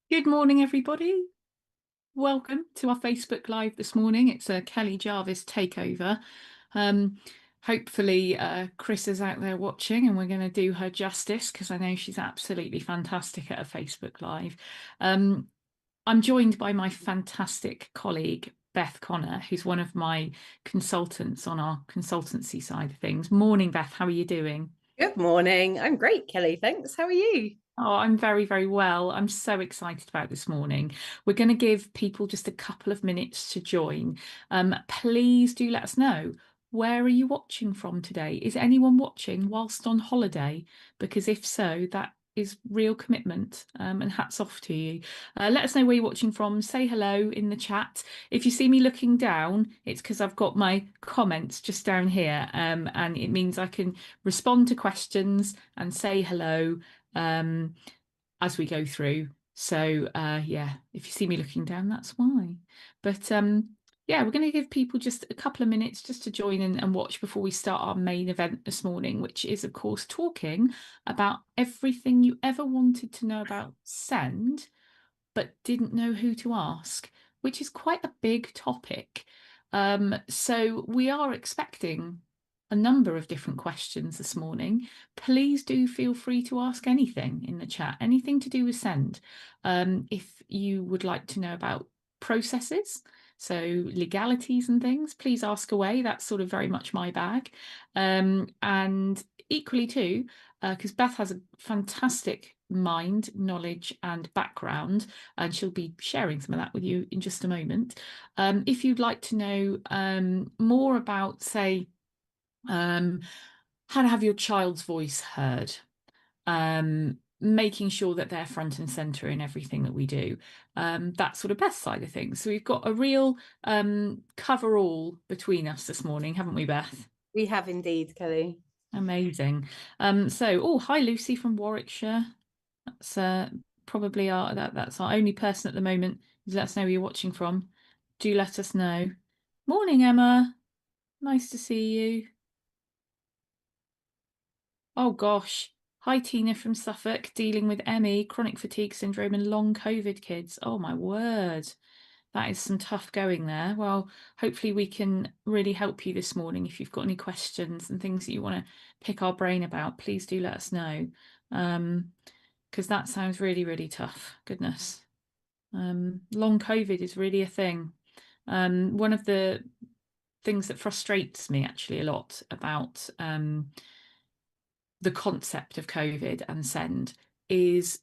Good morning, everybody. Welcome to our Facebook Live this morning. It's a Kelly Jarvis takeover. Um, Hopefully, Chris is out there watching, and we're going to do her justice because I know she's absolutely fantastic at a Facebook Live. Um, I'm joined by my fantastic colleague, Beth Connor, who's one of my consultants on our consultancy side of things. Morning, Beth. How are you doing? Good morning. I'm great, Kelly. Thanks. How are you? Oh, I'm very, very well. I'm so excited about this morning. We're going to give people just a couple of minutes to join. Please do let us know, where are you watching from today? Is anyone watching whilst on holiday? Because if so, that is real commitment, and hats off to you. Let us know where you're watching from. Say hello in the chat. If you see me looking down, it's because I've got my comments just down here, and it means I can respond to questions and say hello um, as we go through. So yeah, if you see me looking down, that's why. But yeah, we're going to give people just a couple of minutes just to join in and watch before we start our main event this morning, which is, of course, talking about everything you ever wanted to know about Send, but didn't know who to ask, which is quite a big topic. So we are expecting a number of different questions this morning. Please do feel free to ask anything in the chat, anything to do with Send. If you would like to know about processes, so legalities and things, please ask away. That's sort of very much my bag. And equally too, because Beth has a fantastic mind, knowledge, and background, and she'll be sharing some of that with you in just a moment. If you'd like to know more about, say, um, how to have your child's voice heard, making sure that they're front and center in everything that we do, that sort of Beth side of things. So we've got a real cover all between us this morning, haven't we, Beth? We have indeed, Kelly. Amazing. Oh, hi, Lucy from Warwickshire. That's probably that's our only person at the moment who's let us know where you're watching from. Do let us know. Morning, Emma. Nice to see you. Oh gosh. Hi, Tina from Suffolk, dealing with ME, chronic fatigue syndrome, and long COVID kids. Oh my word. That is some tough going there. Well, hopefully we can really help you this morning. If you've got any questions and things that you want to pick our brain about, please do let us know. Because that sounds really, really tough. Goodness. Long COVID is really a thing. One of the things that frustrates me actually a lot about the concept of COVID and Send is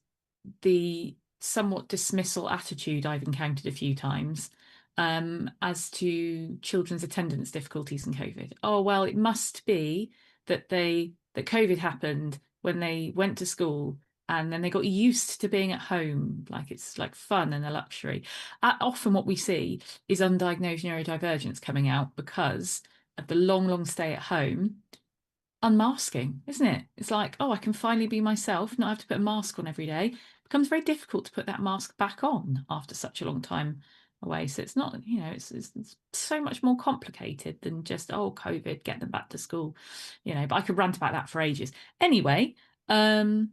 the somewhat dismissal attitude I've encountered a few times as to children's attendance difficulties in COVID. Oh, well, it must be that COVID happened when they went to school and then they got used to being at home, like it's like fun and a luxury. Often what we see is undiagnosed neurodivergence coming out because of the long, long stay at home. Unmasking, isn't it? It's like, oh, I can finally be myself, not have to put a mask on every day. It becomes very difficult to put that mask back on after such a long time away. So it's not, it's so much more complicated than just, oh, COVID, get them back to school, but I could rant about that for ages. Anyway, oh,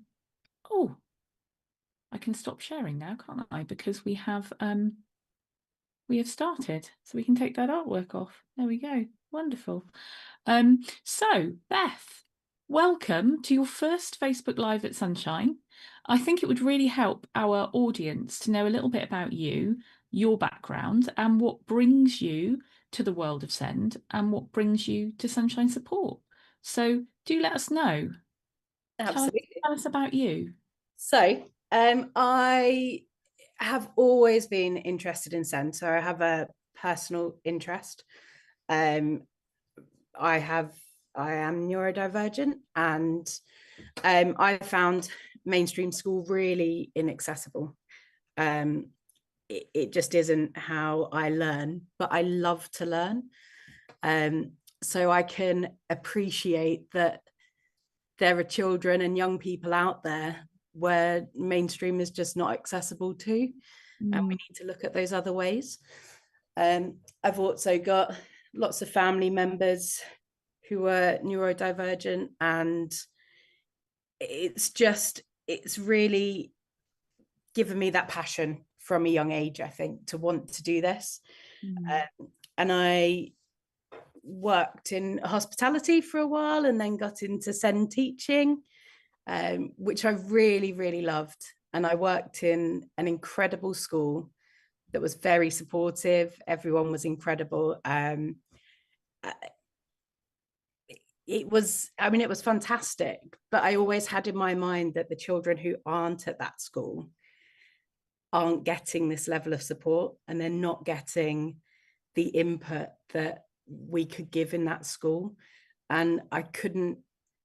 I can stop sharing now, can't I? Because we have started, so we can take that artwork off. There we go. Wonderful. So Beth, welcome to your first Facebook Live at Sunshine. I think it would really help our audience to know a little bit about you, your background, and what brings you to the world of Send and what brings you to Sunshine Support. So do let us know. Tell us, Absolutely. tell us about you. I have always been interested in Send, so I have a personal interest. Um, I have, I am neurodivergent, and I found mainstream school really inaccessible. Um, it just isn't how I learn, but I love to learn. So I can appreciate that there are children and young people out there where mainstream is just not accessible to, and we Mm, need to look at those other ways. I've also got lots of family members who are neurodivergent, and it's really given me that passion from a young age, I think, to want to do this. Mm. And I worked in hospitality for a while and then got into SEND teaching, which I really, really loved. And I worked in an incredible school that was very supportive. Everyone was incredible. It was, I mean, it was fantastic, but I always had in my mind that the children who aren't at that school aren't getting this level of support, and they're not getting the input that we could give in that school. And I couldn't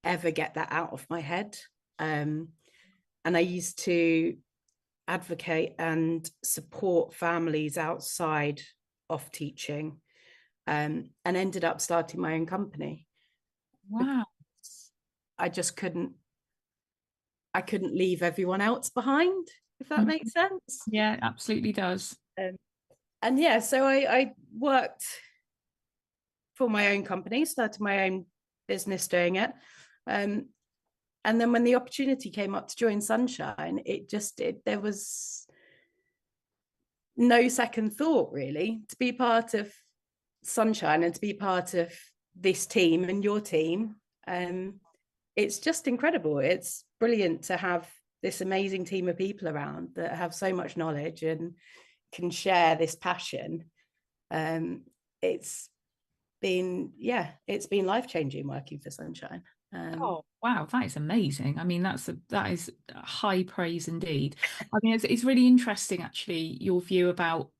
ever get that out of my head. And I used to advocate and support families outside of teaching, and ended up starting my own company. Wow. I just couldn't, I couldn't leave everyone else behind, if that Mhm. makes sense. Yeah, it absolutely does. And yeah, so I worked for my own company, started my own business doing it. Um, and then when the opportunity came up to join Sunshine, there was no second thought really to be part of Sunshine and to be part of this team and your team. It's just incredible. It's brilliant to have this amazing team of people around that have so much knowledge and can share this passion. It's it's been life-changing working for Sunshine. Oh, wow, that is amazing. I mean, that is high praise indeed. I mean, it's really interesting actually, your view about,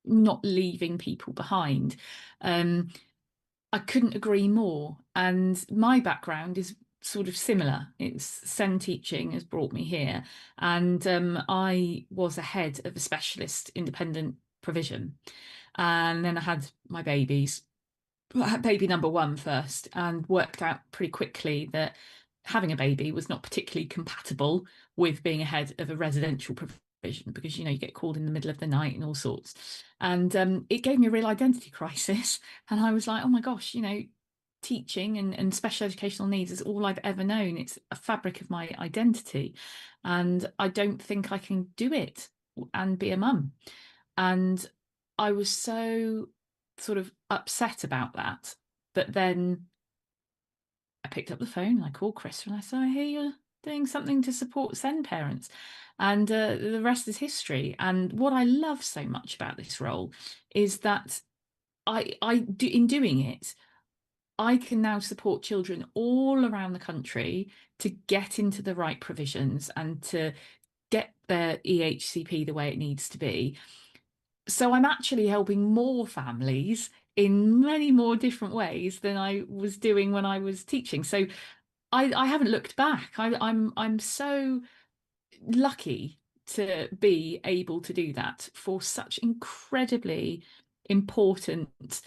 not leaving people behind. Um, I couldn't agree more. And my background is sort of similar. It's SEND teaching has brought me here. And I was a head of a specialist independent provision. And then I had my babies, baby number one first, and worked out pretty quickly that having a baby was not particularly compatible with being a head of a residential provision, because you get called in the middle of the night and all sorts. And it gave me a real identity crisis. And I was like, oh my gosh, teaching and special educational needs is all I've ever known. It's a fabric of my identity. And I don't think I can do it and be a mum. And I was so sort of upset about that. But then I picked up the phone and I called Chris and I said, I hear you're doing something to support SEND parents. And the rest is history. And what I love so much about this role is that I do, in doing it, I can now support children all around the country to get into the right provisions and to get their EHCP the way it needs to be. So I'm actually helping more families in many more different ways than I was doing when I was teaching. So I haven't looked back. I'm so lucky to be able to do that for such incredibly important,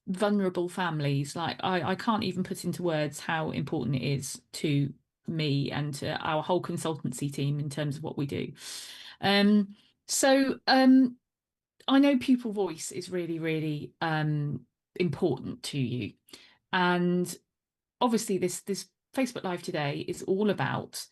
vulnerable families. Like I can't even put into words how important it is to me and to our whole consultancy team in terms of what we do. Um, so I know pupil voice is really, really important to you. And obviously this Facebook Live today is all about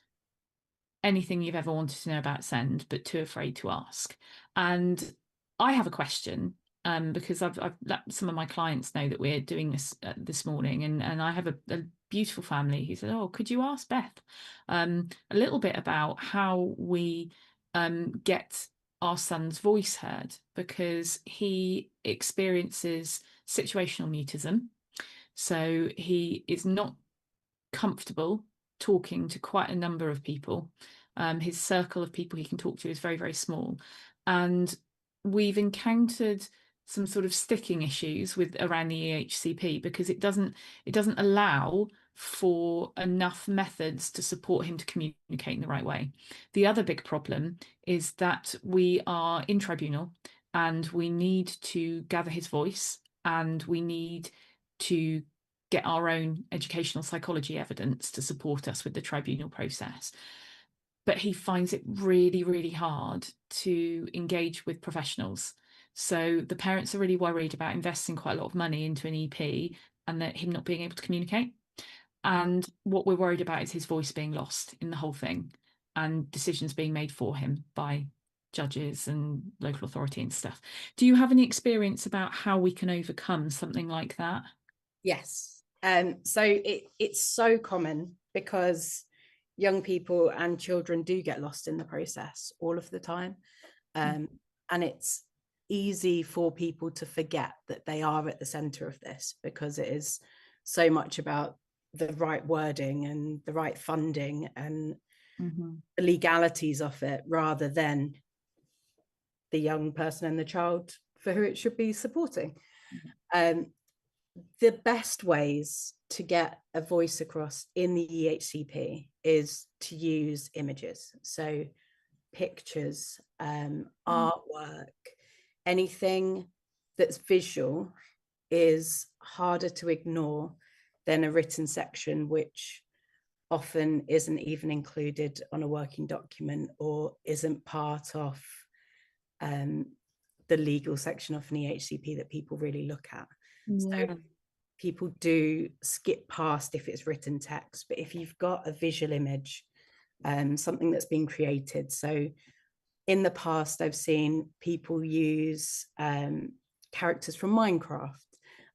anything you've ever wanted to know about SEND, but too afraid to ask. And I have a question, because I've let some of my clients know that we're doing this this morning, and I have a beautiful family who said, "Oh, could you ask Beth a little bit about how we get our son's voice heard, because he experiences situational mutism, so he is not comfortable talking to quite a number of people. His circle of people he can talk to is very, very small. And we've encountered some sort of sticking issues with around the EHCP, because it doesn't allow for enough methods to support him to communicate in the right way. The other big problem is that we are in tribunal and we need to gather his voice, and we need to get our own educational psychology evidence to support us with the tribunal process. But he finds it really, really hard to engage with professionals. So the parents are really worried about investing quite a lot of money into an EP and that him not being able to communicate. And what we're worried about is his voice being lost in the whole thing. and decisions being made for him by judges and local authority and stuff. Do you have any experience about how we can overcome something like that? Yes. So it's so common because young people and children do get lost in the process all of the time. And it's easy for people to forget that they are at the center of this, because it is so much about the right wording and the right funding and the legalities of it, rather than the young person and the child for who it should be supporting. The best ways to get a voice across in the EHCP is to use images. So pictures, artwork, anything that's visual is harder to ignore than a written section, which often isn't even included on a working document or isn't part of the legal section of an EHCP that people really look at. Yeah. So people do skip past if it's written text, but if you've got a visual image, something that's been created. So in the past, I've seen people use characters from Minecraft.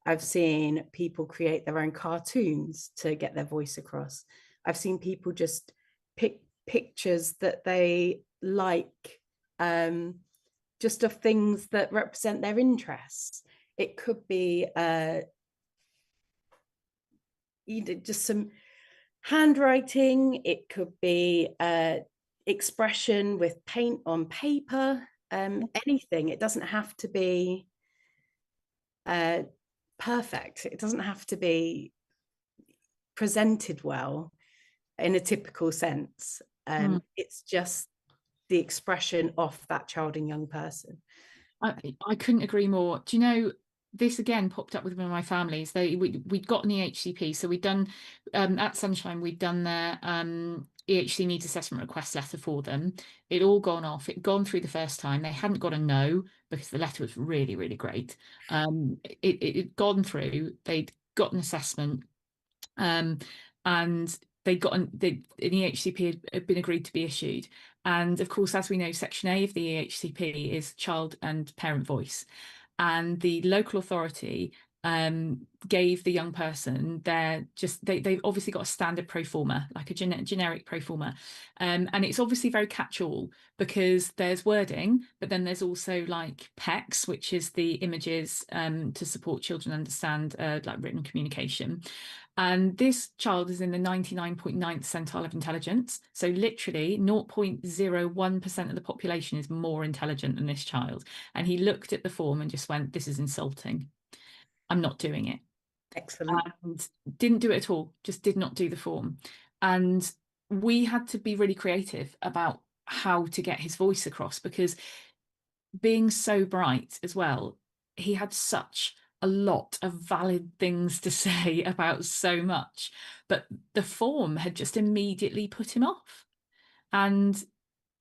I've seen people create their own cartoons to get their voice across. I've seen people just pick pictures that they like, just of things that represent their interests. It could be just some handwriting. It could be expression with paint on paper, anything. It doesn't have to be perfect. It doesn't have to be presented well in a typical sense. It's just the expression of that child and young person. I couldn't agree more. Do you know, this again popped up with one of my families. We'd got an EHCP, so we'd done at Sunshine, we'd done their EHC needs assessment request letter for them. It'd all gone off. It'd gone through the first time. They hadn't got a no because the letter was really, really great. It'd gone through. They'd got an assessment, and they'd got an EHCP had been agreed to be issued. And of course, as we know, Section A of the EHCP is child and parent voice. And the local authority gave the young person they've obviously got a standard pro forma, like a generic pro forma. And it's obviously very catch-all because there's wording, but then there's also like PECS, which is the images to support children understand like written communication. And this child is in the 99.9th percentile of intelligence. So literally 0.01% of the population is more intelligent than this child. And he looked at the form and just went, this is insulting. I'm not doing it. Excellent. And didn't do it at all, just did not do the form. And we had to be really creative about how to get his voice across, because being so bright as well, he had such a lot of valid things to say about so much, but the form had just immediately put him off. And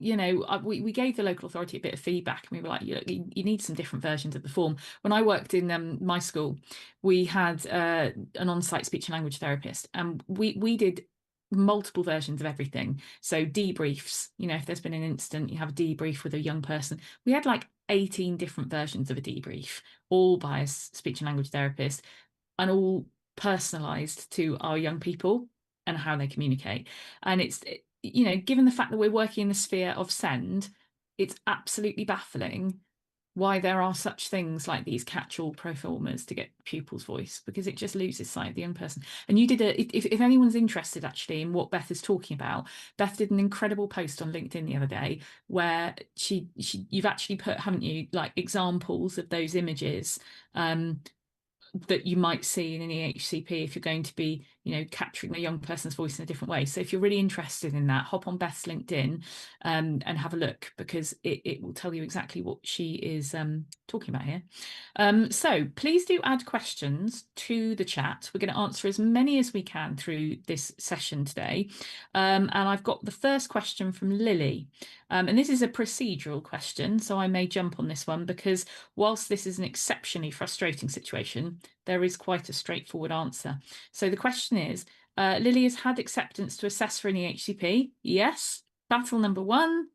you know, we gave the local authority a bit of feedback, and we were like, you need some different versions of the form. When I worked in my school, we had an on-site speech and language therapist, and we did multiple versions of everything. So debriefs, you know, if there's been an incident, you have a debrief with a young person. We had like 18 different versions of a debrief, all by a speech and language therapist, and all personalized to our young people and how they communicate. And you know, given the fact that we're working in the sphere of SEND, it's absolutely baffling why there are such things like these catch-all pro formas to get pupils' voice, because it just loses sight of the young person. And you did if anyone's interested actually in what Beth is talking about, Beth did an incredible post on LinkedIn the other day where you've actually put, haven't you, like examples of those images that you might see in an EHCP if you're going to be, you know, capturing a young person's voice in a different way. So if you're really interested in that, hop on Beth's LinkedIn and have a look, because it will tell you exactly what she is talking about here. So please do add questions to the chat. We're going to answer as many as we can through this session today. And I've got the first question from Lily. And this is a procedural question, so I may jump on this one because whilst this is an exceptionally frustrating situation, there is quite a straightforward answer. So the question is, Lily has had acceptance to assess for an EHCP. Yes. Battle number one,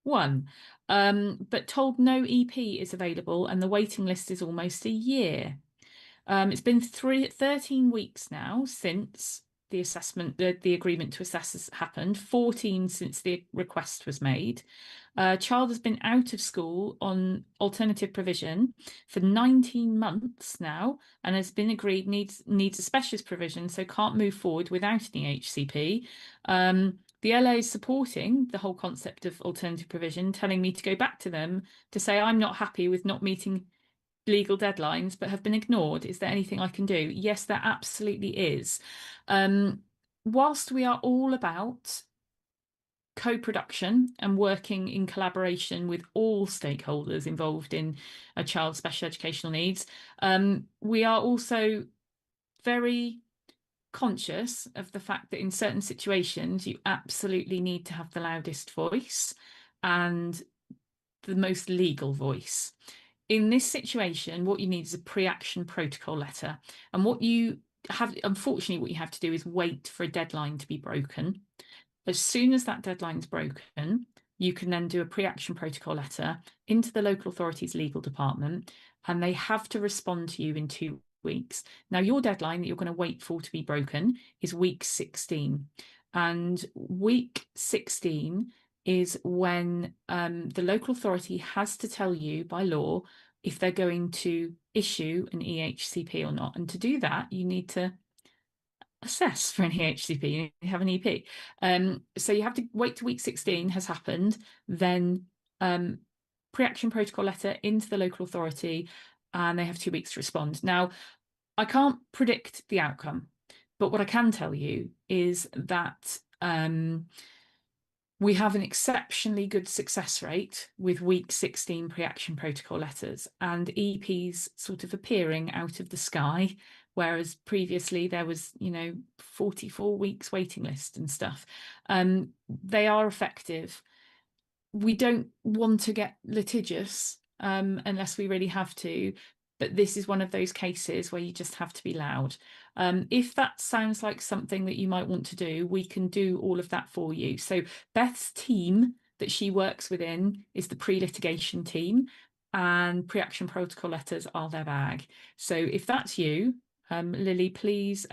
won. But told no EP is available and the waiting list is almost a year. It's been 13 weeks now since the assessment, the agreement to assess has happened, 14 since the request was made. Child has been out of school on alternative provision for 19 months now and has been agreed needs a specialist provision, so can't move forward without an EHCP. The LA is supporting the whole concept of alternative provision, telling me to go back to them to say I'm not happy with not meeting legal deadlines but have been ignored. Is there anything I can do? Yes, there absolutely is. Whilst we are all about co-production and working in collaboration with all stakeholders involved in a child's special educational needs, we are also very conscious of the fact that in certain situations you absolutely need to have the loudest voice and the most legal voice. In this situation, what you need is a pre-action protocol letter. And what you have, unfortunately, what you have to do is wait for a deadline to be broken. As soon as that deadline's broken, you can then do a pre-action protocol letter into the local authority's legal department, and they have to respond to you in 2 weeks. Now, your deadline that you're going to wait for to be broken is week 16. And week 16 is when the local authority has to tell you by law if they're going to issue an EHCP or not. And to do that, you need to assess for an EHCP, you have an EP. So you have to wait till week 16 has happened, then pre-action protocol letter into the local authority, and they have 2 weeks to respond. Now, I can't predict the outcome, but what I can tell you is that we have an exceptionally good success rate with week 16 pre-action protocol letters and EPs sort of appearing out of the sky, whereas previously there was, 44 weeks waiting list and stuff. They are effective. We don't want to get litigious unless we really have to, but this is one of those cases where you just have to be loud. If that sounds like something that you might want to do, we can do all of that for you. So Beth's team that she works within is the pre-litigation team, and pre-action protocol letters are their bag. So if that's you, Lily, please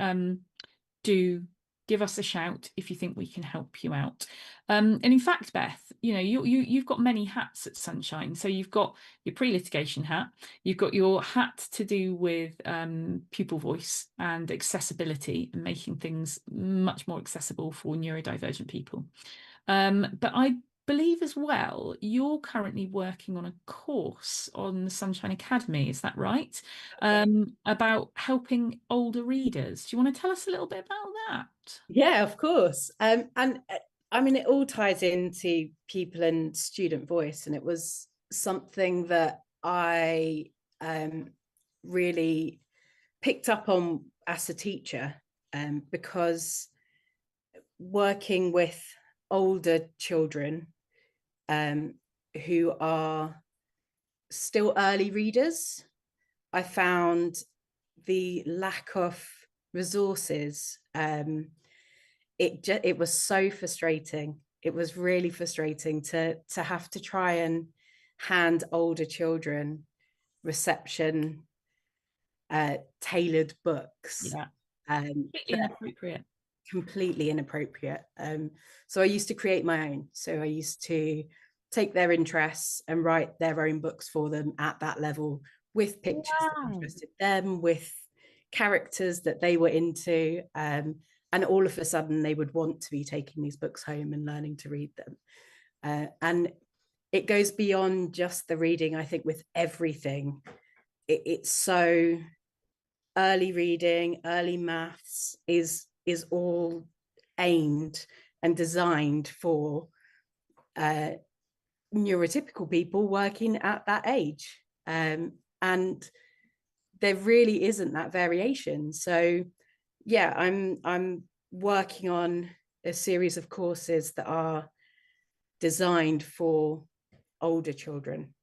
do give us a shout if you think we can help you out. And in fact, Beth, you've got many hats at Sunshine. So you've got your pre-litigation hat, you've got your hat to do with pupil voice and accessibility and making things much more accessible for neurodivergent people. But I believe as well, you're currently working on a course on the Sunshine Academy, is that right? About helping older readers. Do you want to tell us a little bit about that? Yeah, of course. And I mean, it all ties into pupil and student voice, and it was something that I really picked up on as a teacher, because working with older children who are still early readers, I found the lack of resources. It was so frustrating. It was really frustrating to have to try and hand older children reception tailored books. Yeah, inappropriate. Completely inappropriate. So I used to create my own. So I used to take their interests and write their own books for them at that level, with pictures that interested them, with characters that they were into. And all of a sudden they would want to be taking these books home and learning to read them. And it goes beyond just the reading. I think with everything, it's so early reading, early maths is all aimed and designed for neurotypical people working at that age. And there really isn't that variation. So yeah, I'm working on a series of courses that are designed for older children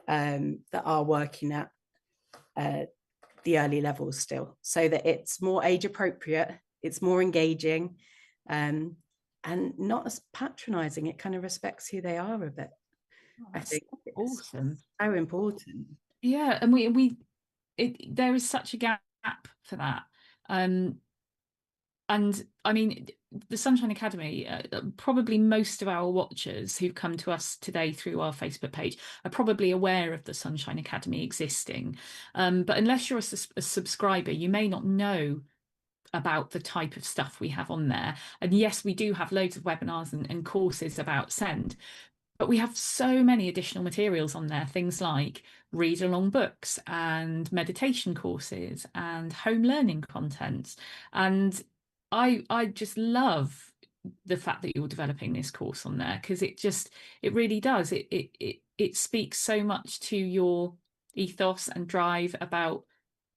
that are working at the early levels still, so that it's more age appropriate, it's more engaging, and not as patronizing. It kind of respects who they are a bit. Oh, I that's think it's awesome. so important. Yeah, and there is such a gap for that. Um, and I mean, the Sunshine Academy, probably most of our watchers who've come to us today through our Facebook page are probably aware of the Sunshine Academy existing. But unless you're a subscriber, you may not know about the type of stuff we have on there. And yes, we do have loads of webinars and courses about SEND, but we have so many additional materials on there, things like read along books and meditation courses and home learning content. And I just love the fact that you're developing this course on there, because it really does. It speaks so much to your ethos and drive about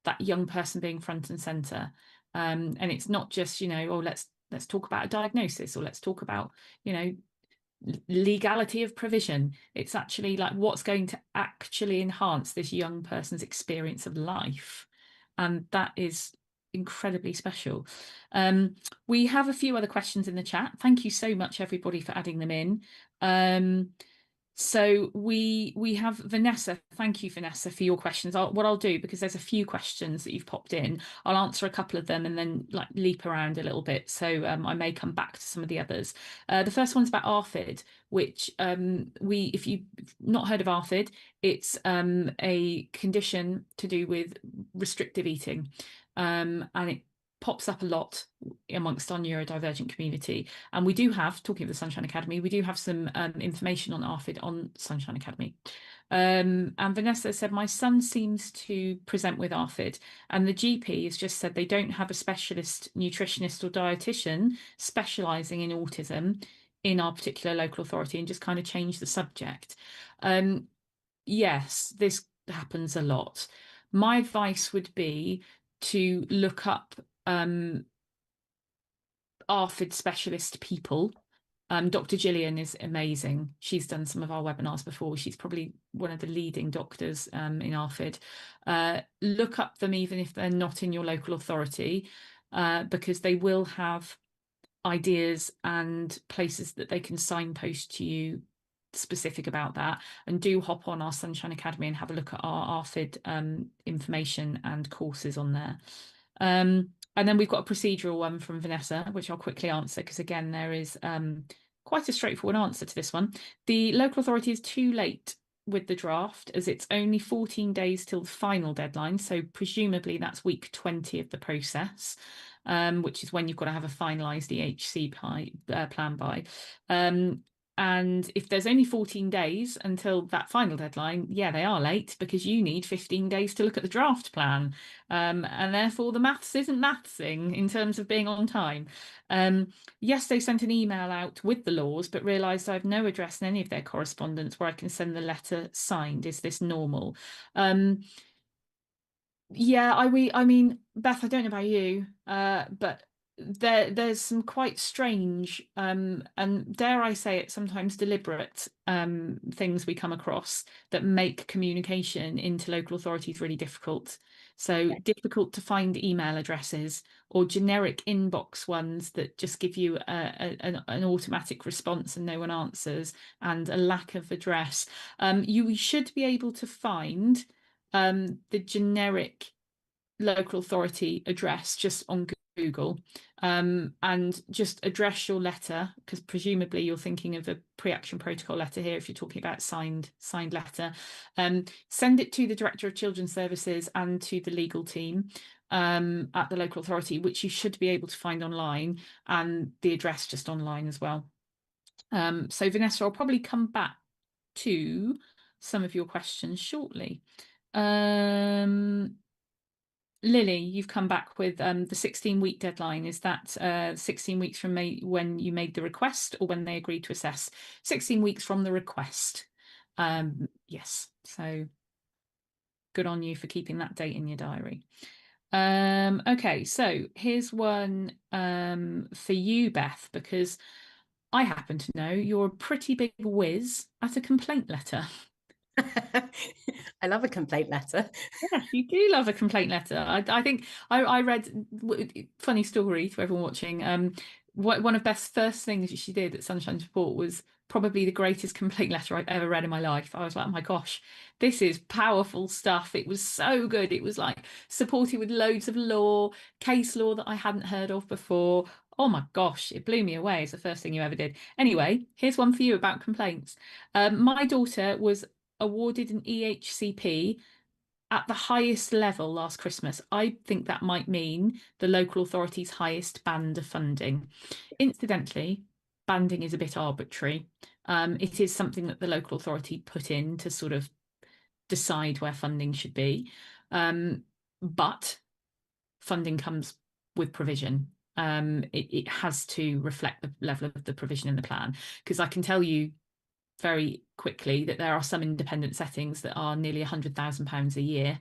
that young person being front and center. And it's not just, oh, let's talk about a diagnosis, or let's talk about, legality of provision. It's actually like what's going to actually enhance this young person's experience of life. And that is incredibly special. We have a few other questions in the chat. Thank you so much, everybody, for adding them in. So we have Vanessa. Thank you, Vanessa, for your questions. What I'll do, because there's a few questions that you've popped in, I'll answer a couple of them and then like leap around a little bit. So I may come back to some of the others. The first one's about ARFID, which if you've not heard of ARFID, it's a condition to do with restrictive eating, and it pops up a lot amongst our neurodivergent community. And we do have, talking of the Sunshine Academy, we do have some information on ARFID on Sunshine Academy. And Vanessa said, my son seems to present with ARFID, and the GP has just said they don't have a specialist nutritionist or dietitian specialising in autism in our particular local authority, and just kind of change the subject. Yes, this happens a lot. My advice would be to look up ARFID specialist people. Dr. Gillian is amazing. She's done some of our webinars before. She's probably one of the leading doctors in ARFID. Look up them even if they're not in your local authority, because they will have ideas and places that they can signpost to you specific about that. And do hop on our Sunshine Academy and have a look at our ARFID information and courses on there. And then we've got a procedural one from Vanessa, which I'll quickly answer, because again, there is quite a straightforward answer to this one. The local authority is too late with the draft, as it's only 14 days till the final deadline. So presumably that's week 20 of the process, which is when you've got to have a finalised EHC plan by. And if there's only 14 days until that final deadline, yeah, they are late, because you need 15 days to look at the draft plan. And therefore the maths isn't mathsing in terms of being on time. Yes, they sent an email out with the laws, but realised I have no address in any of their correspondence where I can send the letter signed. Is this normal? Yeah, I mean, Beth, I don't know about you, but there's some quite strange and dare I say it, sometimes deliberate things we come across that make communication into local authorities really difficult. So difficult to find email addresses, or generic inbox ones that just give you an automatic response and no one answers, and a lack of address. You should be able to find the generic local authority address just on Google, and just address your letter, because presumably you're thinking of a pre-action protocol letter here if you're talking about signed letter. Send it to the Director of Children's Services and to the legal team at the local authority, which you should be able to find online, and the address just online as well. So Vanessa, I'll probably come back to some of your questions shortly. Lily, you've come back with the 16-week deadline. Is that 16 weeks from when you made the request, or when they agreed to assess? 16 weeks from the request. Yes, so good on you for keeping that date in your diary. Okay, so here's one for you, Beth, because I happen to know you're a pretty big whiz at a complaint letter. I love a complaint letter. Yes, you do love a complaint letter. I think I read, funny story to everyone watching. one of Beth's first things that she did at Sunshine Support was probably the greatest complaint letter I've ever read in my life. I was like, oh my gosh, this is powerful stuff. It was so good. It was like supported with loads of law, case law that I hadn't heard of before. Oh my gosh, it blew me away. It's the first thing you ever did. Anyway, here's one for you about complaints. My daughter was awarded an EHCP at the highest level last Christmas. I think that might mean the local authority's highest band of funding. Incidentally, banding is a bit arbitrary. It is something that the local authority put in to sort of decide where funding should be. But funding comes with provision. It has to reflect the level of the provision in the plan, because I can tell you very quickly that there are some independent settings that are nearly £100,000 a year,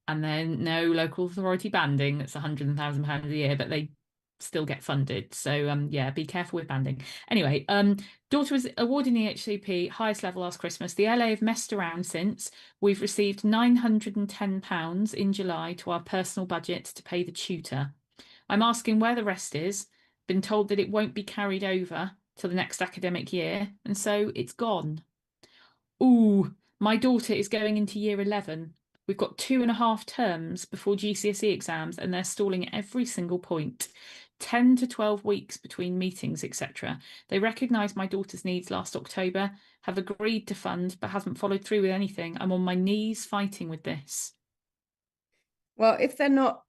and then no local authority banding that's £100,000 a year, but they still get funded. So yeah, be careful with banding. Anyway, daughter was awarded the HCP highest level last Christmas. The LA have messed around since. We've received £910 in July to our personal budget to pay the tutor. I'm asking where the rest is. Been told that it won't be carried over to the next academic year, and so it's gone. Ooh, my daughter is going into year 11. We've got 2.5 terms before GCSE exams, and they're stalling at every single point. 10 to 12 weeks between meetings, etc. They recognised my daughter's needs last October, have agreed to fund, but hasn't followed through with anything. I'm on my knees fighting with this. Well, if they're not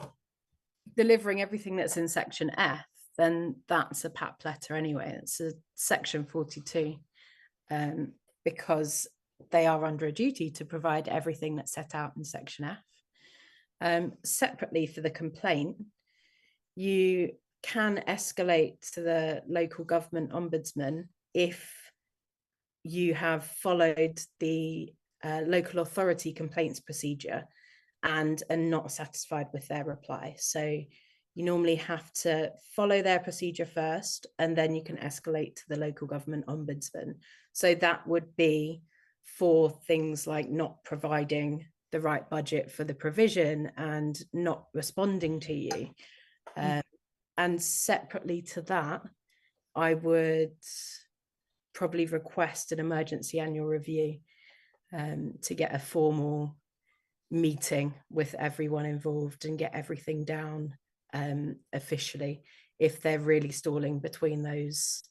delivering everything that's in section F, then that's a PAP letter anyway. It's a section 42, because they are under a duty to provide everything that's set out in section F. Separately, for the complaint, you can escalate to the local government ombudsman if you have followed the local authority complaints procedure and are not satisfied with their reply. So you normally have to follow their procedure first, and then you can escalate to the local government ombudsman. So that would be for things like not providing the right budget for the provision and not responding to you. And separately to that, I would probably request an emergency annual review to get a formal meeting with everyone involved and get everything down officially, if they're really stalling between those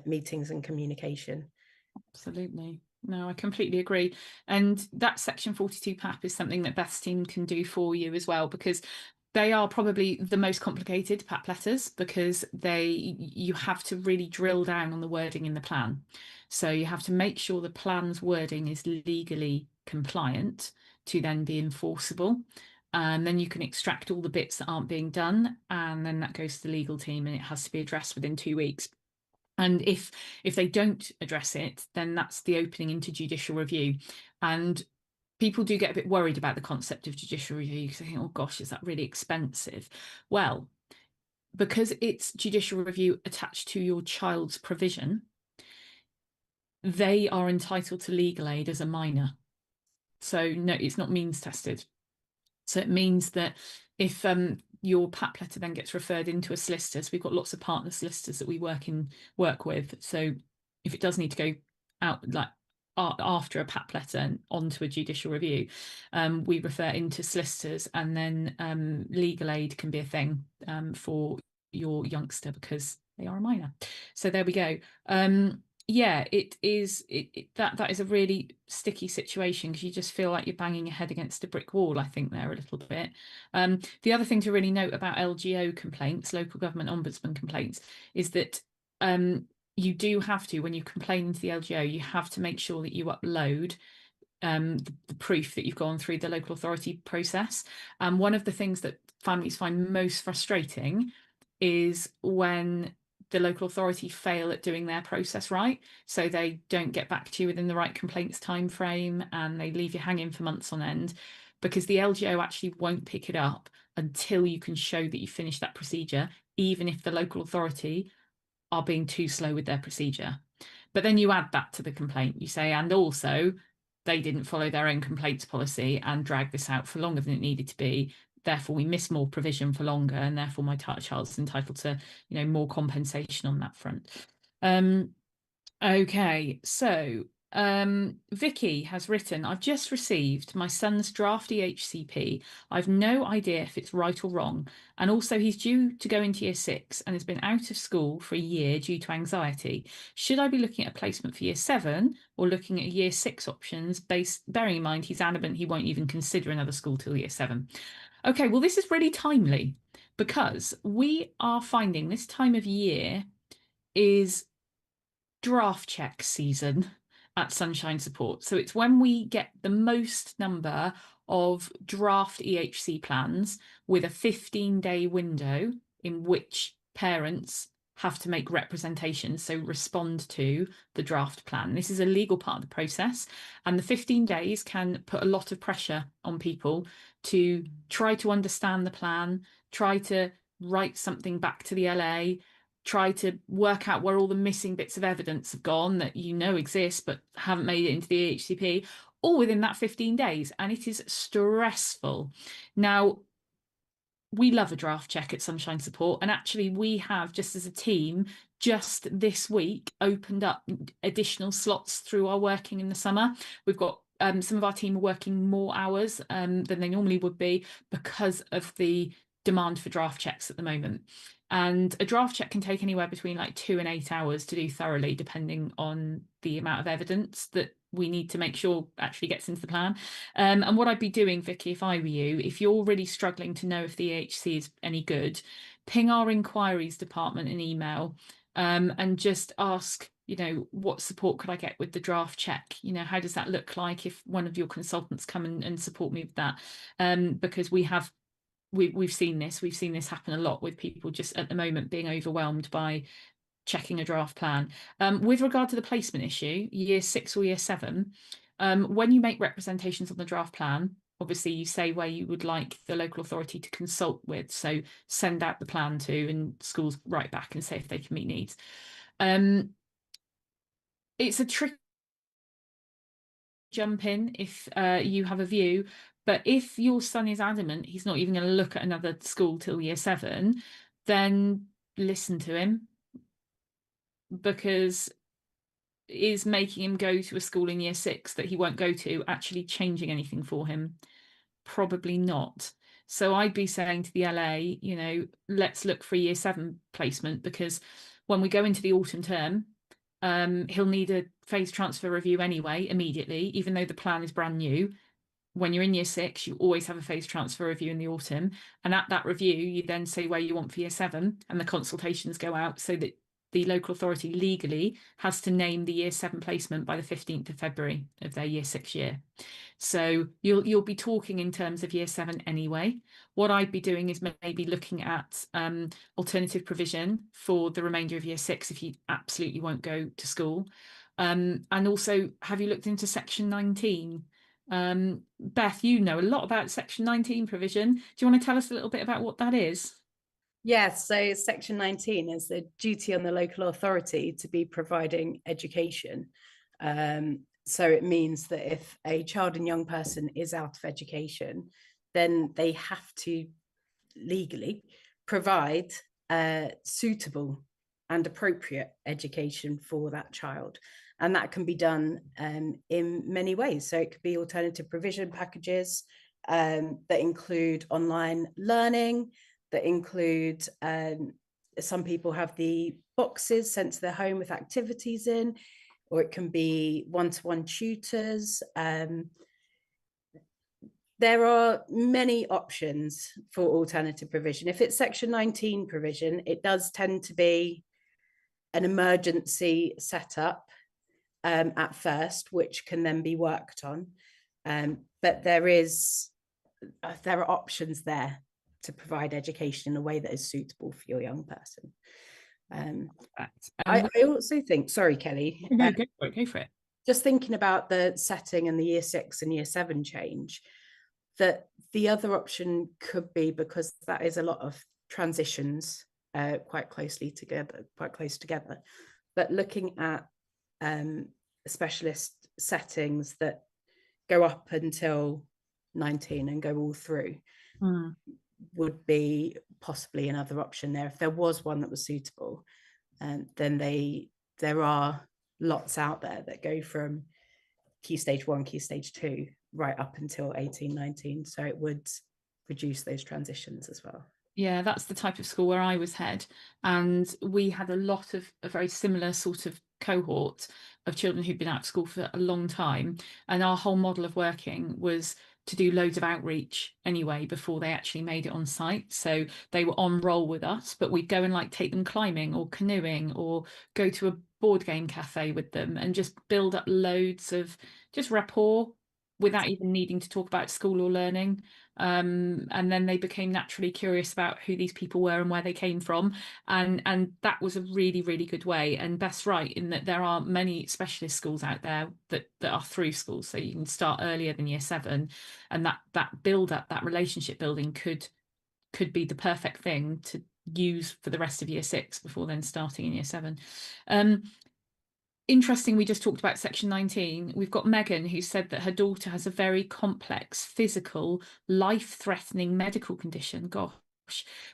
meetings and communication. Absolutely. No, I completely agree. And that section 42 PAP is something that Beth's team can do for you as well, because they are probably the most complicated PAP letters, because you have to really drill down on the wording in the plan. So you have to make sure the plan's wording is legally compliant to then be enforceable. And then you can extract all the bits that aren't being done, and then that goes to the legal team, and it has to be addressed within 2 weeks. And if they don't address it, then that's the opening into judicial review. And people do get a bit worried about the concept of judicial review, because they think, oh gosh, is that really expensive? Well, because it's judicial review attached to your child's provision, they are entitled to legal aid as a minor. So no, it's not means tested. So it means that if your PAP letter then gets referred into a solicitor, so we've got lots of partner solicitors that we work with. So if it does need to go out like after a PAP letter and onto a judicial review, we refer into solicitors, and then legal aid can be a thing for your youngster because they are a minor. So there we go. Yeah, it is that is a really sticky situation, because you just feel like you're banging your head against a brick wall, I think, there a little bit. The other thing to really note about LGO complaints, local government ombudsman complaints, is that you do have to, when you complain to the LGO, you have to make sure that you upload the proof that you've gone through the local authority process. And one of the things that families find most frustrating is when the local authority fail at doing their process right. So they don't get back to you within the right complaints time frame, and they leave you hanging for months on end, because the LGO actually won't pick it up until you can show that you finished that procedure, even if the local authority are being too slow with their procedure. But then you add that to the complaint. You say, and also they didn't follow their own complaints policy and drag this out for longer than it needed to be. therefore we miss more provision for longer, and therefore my child's entitled to, you know, more compensation on that front. Okay, so Vicky has written, I've just received my son's draft EHCP. I've no idea if it's right or wrong. And also he's due to go into year 6 and has been out of school for a year due to anxiety. Should I be looking at a placement for year 7 or looking at year 6 options, bearing in mind he's adamant he won't even consider another school till year 7? Okay, well, this is really timely because we are finding this time of year is draft check season at Sunshine Support. So it's when we get the most number of draft EHC plans with a 15-day window in which parents have to make representations, so respond to the draft plan. This is a legal part of the process, and the 15 days can put a lot of pressure on people to try to understand the plan, try to write something back to the LA, try to work out where all the missing bits of evidence have gone that you know exist but haven't made it into the HCP, all within that 15 days. And it is stressful. Now, we love a draft check at Sunshine Support. And actually, we have, just as a team, just this week opened up additional slots through our working in the summer. We've got some of our team are working more hours than they normally would be because of the demand for draft checks at the moment. And a draft check can take anywhere between like 2 and 8 hours to do thoroughly, depending on the amount of evidence that we need to make sure actually gets into the plan. And what I'd be doing, Vicky, if I were you, if you're really struggling to know if the EHC is any good, ping our inquiries department an email and just ask, you know, what support could I get with the draft check? You know, how does that look like if one of your consultants come and support me with that? Because we've seen this happen a lot with people just at the moment being overwhelmed by checking a draft plan. With regard to the placement issue, year 6 or year 7, when you make representations on the draft plan, obviously you say where you would like the local authority to consult with, so send out the plan to, and schools write back and say if they can meet needs. It's a tricky jump in if you have a view, but if your son is adamant he's not even going to look at another school till year 7, then listen to him, because is making him go to a school in year 6 that he won't go to actually changing anything for him? Probably not. So I'd be saying to the LA, you know, let's look for a year 7 placement, because when we go into the autumn term, he'll need a phase transfer review anyway, immediately, even though the plan is brand new. When you're in year 6, you always have a phase transfer review in the autumn. And at that review, you then say where you want for year 7, and the consultations go out so that the local authority legally has to name the year 7 placement by the 15th of February of their year 6 year. So you'll be talking in terms of year 7 anyway. What I'd be doing is maybe looking at alternative provision for the remainder of year 6 if you absolutely won't go to school. And also, have you looked into Section 19? Beth, you know a lot about Section 19 provision. Do you want to tell us a little bit about what that is? Yes, so Section 19 is the duty on the local authority to be providing education. So it means that if a child and young person is out of education, then they have to legally provide suitable and appropriate education for that child. And that can be done in many ways. So it could be alternative provision packages that include online learning, that include, some people have the boxes sent to their home with activities in, or it can be one-to-one tutors. There are many options for alternative provision. If it's Section 19 provision, it does tend to be an emergency setup at first, which can then be worked on. But there are options there to provide education in a way that is suitable for your young person. I also think, sorry, Kelly. No, go for it. Just thinking about the setting and the year 6 and year 7 change, that the other option could be, because that is a lot of transitions quite close together, but looking at specialist settings that go up until 19 and go all through. would be possibly another option there. If there was one that was suitable, then there are lots out there that go from Key Stage 1, Key Stage 2, right up until 18, 19. So it would reduce those transitions as well. Yeah, that's the type of school where I was head, and we had a lot of a very similar sort of cohort of children who'd been out of school for a long time, and our whole model of working was to do loads of outreach anyway before they actually made it on site. So they were on roll with us, but we'd go and like take them climbing or canoeing or go to a board game cafe with them and just build up loads of just rapport without even needing to talk about school or learning. And then they became naturally curious about who these people were and where they came from, and that was a really, really good way. And Beth's right in that there are many specialist schools out there that are through schools, so you can start earlier than year 7, and that build up, that relationship building could be the perfect thing to use for the rest of year 6 before then starting in year 7. Interesting, we just talked about section 19. We've got Megan, who said that her daughter has a very complex physical, life-threatening medical condition, gosh,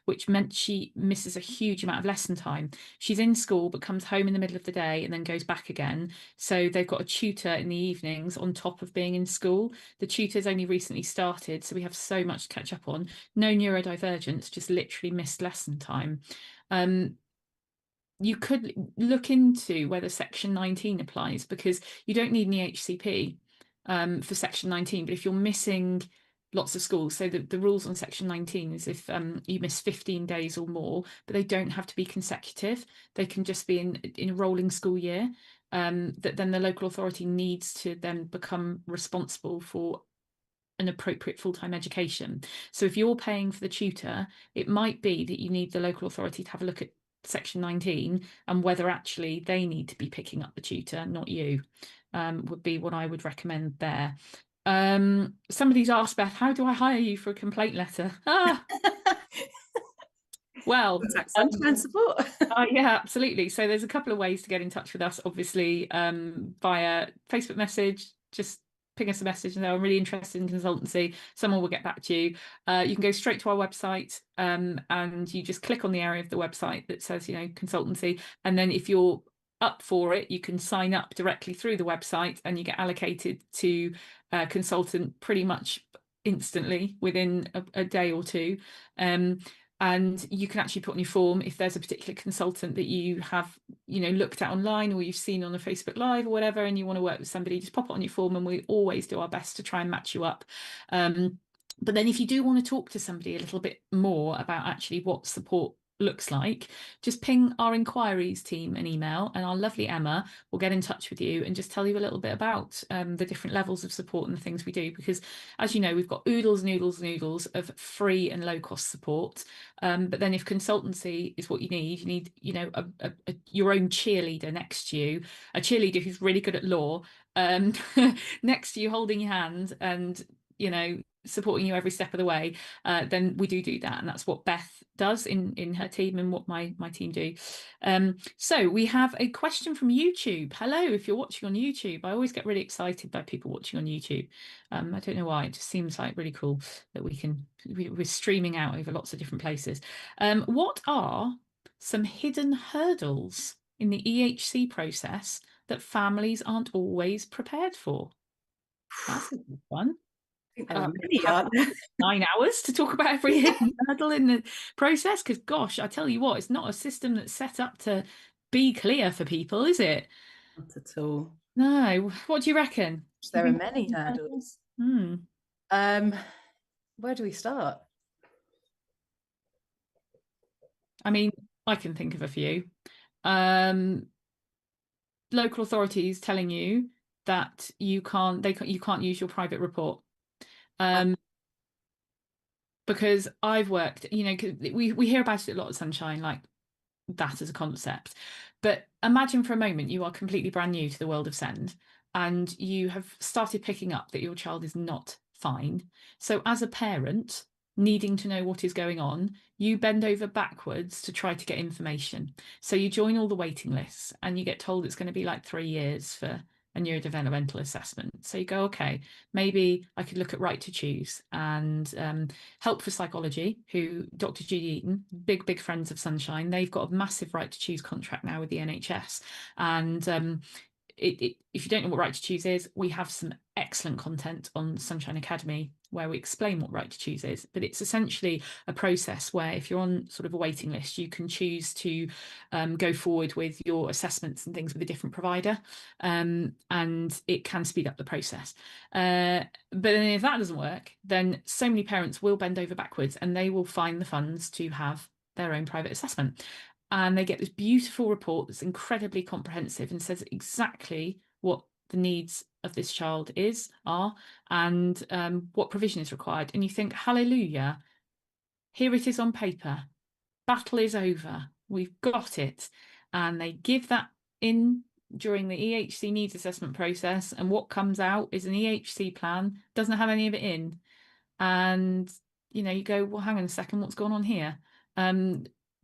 which meant she misses a huge amount of lesson time. She's in school but comes home in the middle of the day and then goes back again. So they've got a tutor in the evenings on top of being in school. The tutor's only recently started, so we have so much to catch up on. No neurodivergence, just literally missed lesson time. You could look into whether section 19 applies, because you don't need any HCP for section 19, but if you're missing lots of schools, so the rules on section 19 is if you miss 15 days or more, but they don't have to be consecutive, they can just be in a rolling school year, that then the local authority needs to then become responsible for an appropriate full-time education. So if you're paying for the tutor, it might be that you need the local authority to have a look at section 19 and whether actually they need to be picking up the tutor, not you, would be what I would recommend there. Somebody's asked, Beth, how do I hire you for a complaint letter? Well, Sunshine support. yeah, absolutely. So there's a couple of ways to get in touch with us, obviously, via Facebook message. Just ping us a message and say, I'm really interested in consultancy. Someone will get back to you. You can go straight to our website, and you just click on the area of the website that says, consultancy. And then if you're up for it, you can sign up directly through the website and you get allocated to a consultant pretty much instantly within a day or two. And you can actually put on your form if there's a particular consultant that you have, looked at online or you've seen on a Facebook Live or whatever, and you want to work with somebody, just pop it on your form and we always do our best to try and match you up. But then if you do want to talk to somebody a little bit more about actually what support looks like, just ping our inquiries team an email and our lovely Emma will get in touch with you and just tell you a little bit about the different levels of support and the things we do, because as you know, we've got oodles and oodles and oodles of free and low cost support, but then if consultancy is what you need your own cheerleader next to you, a cheerleader who's really good at law, next to you holding your hand and supporting you every step of the way, then we do that, and that's what Beth does in her team and what my team do. So we have a question from YouTube. Hello, if you're watching on YouTube. I always get really excited by people watching on YouTube. I don't know why, it just seems like really cool that we're streaming out over lots of different places. What are some hidden hurdles in the EHC process that families aren't always prepared for? That's a good one. There are many, aren't there? 9 hours to talk about every hidden hurdle in the process, because gosh, I tell you what, it's not a system that's set up to be clear for people, is it? Not at all. No. What do you reckon? There are many hurdles. Where do we start? I mean, I can think of a few. Local authorities telling you that you can't use your private report. Because I've worked, we hear about it a lot at Sunshine, like that as a concept. But imagine for a moment you are completely brand new to the world of SEND and you have started picking up that your child is not fine. So as a parent, needing to know what is going on, you bend over backwards to try to get information. So you join all the waiting lists and you get told it's going to be like 3 years for a neurodevelopmental assessment. So you go, okay, maybe I could look at Right to Choose and Help for Psychology, who Dr. Judy Eaton, big friends of Sunshine, they've got a massive Right to Choose contract now with the NHS. And if you don't know what Right to Choose is, we have some excellent content on Sunshine Academy where we explain what Right to Choose is. But it's essentially a process where if you're on sort of a waiting list, you can choose to go forward with your assessments and things with a different provider, and it can speed up the process. But then if that doesn't work, then so many parents will bend over backwards and they will find the funds to have their own private assessment. And they get this beautiful report that's incredibly comprehensive and says exactly what the needs of this child are, and what provision is required. And you think, hallelujah, here it is on paper. Battle is over. We've got it. And they give that in during the EHC needs assessment process. And what comes out is an EHC plan, doesn't have any of it in. And, you go, well, hang on a second, what's going on here?